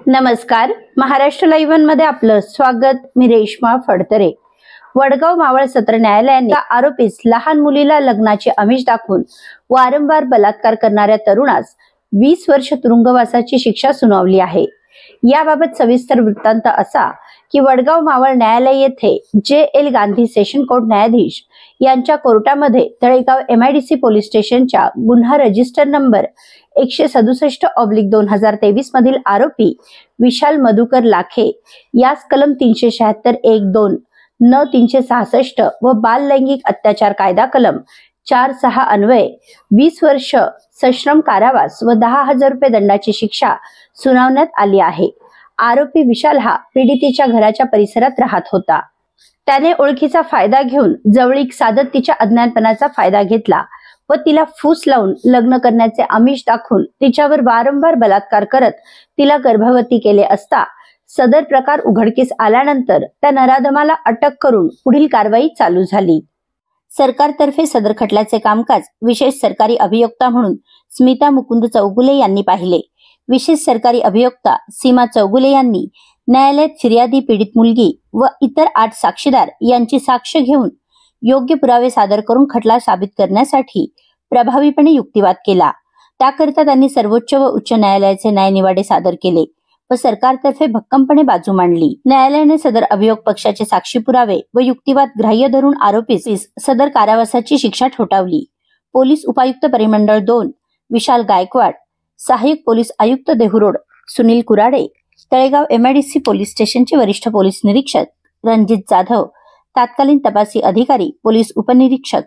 नमस्कार, महाराष्ट्र लाईव्ह मध्ये आपलं स्वागत। मी रेश्मा फडतरे। वडगाव मावळ सत्र न्यायालयाने आरोपीस लहान मुलीला लग्नाचे आमिष दाखवून वारंवार बलात्कार करणाऱ्या तरुणास 20 वर्ष तुरुंगवासाची शिक्षा सुनावली आहे। याबाबत सविस्तर वृत्तांत असा की वडगाव मावळ न्यायालय येथे जे.एल. गांधी सेशन कोर्ट न्यायाधीश यांच्या कोर्टामध्ये तळेगाव MIDC पोलीस स्टेशनच्या गुन्हा रजिस्टर नंबर 167/2023 मधील आरोपी विशाल मधुकर लाखे यास कलम 376(1)(2) न 366 व बाल लैंगिक अत्याचार कायदा कलम 4(6) अन्वये 20 वर्ष सश्रम कारावास व 10,000 रुपये दंडाची शिक्षा सुनावण्यात आली आहे। आरोपी विशाल हा पीडितेच्या घराच्या परिसरात राहत होता। त्याने ओळखीचा फायदा घेऊन जवळीक साधत तिच्या अज्ञानपणाचा फायदा घेतला व तिला फूस लावून लग्न करण्याचे आमिष दाखवून तिच्यावर वारंवार बलात्कार करत तिला गर्भवती केले असता सदर प्रकार उघडकीस आल्यानंतर त्या नराधमाला अटक करून पुढील कारवाई चालू झाली। सरकारतर्फे सदर खटल्याचे कामकाज विशेष सरकारी अभियोक्ता म्हणून स्मिता मुकुंद चौगुले यांनी पाहिले। विशेष सरकारी अभियोक्ता सीमा चौगुले यांनी न्यायालयात फिर्यादी पीडित मुलगी व इतर 8 साक्षीदार यांची साक्ष घेऊन योग्य पुरावे सादर करून खटला साबित करण्यासाठी प्रभावीपणे युक्तिवाद केला। त्याकरिता त्यांनी सर्वोच्च व उच्च न्यायालयाचे न्यायनिवाडे सादर केले व सरकारतर्फे भक्कमपणे बाजू मांडली। न्यायालयाने सदर अभियोग पक्षाचे साक्षी पुरावे व युक्तिवाद ग्राह्य धरून आरोपीस सदर कारावासाची शिक्षा ठोठावली। पोलीस उपायुक्त परिमंडळ 2 विशाल गायकवाड, सहाय्यक पोलीस आयुक्त देहुरोड सुनील कुराडे, तळेगाव MIDC पोलीस स्टेशनचे वरिष्ठ पोलीस निरीक्षक रणजित जाधव, तत्कालीन तपासी अधिकारी पोलीस उपनिरीक्षक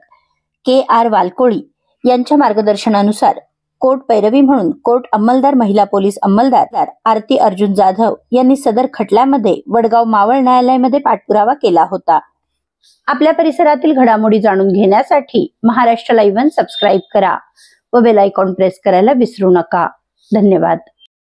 KR वालकोळी यांच्या मार्गदर्शनानुसार कोर्ट पैरवी म्हणून कोर्ट अंमलदार महिला पोलीस अंमलदार आरती अर्जुन जाधव यांनी सदर खटल्यामध्ये वडगाव मावळ न्यायालयामध्ये पाठपुरावा केला होता। आपल्या परिसरातील घडामोडी जाणून घेण्यासाठी महाराष्ट्र लाईव्ह सबस्क्राईब करा व बेल आयकॉन प्रेस करायला विसरू नका। धन्यवाद।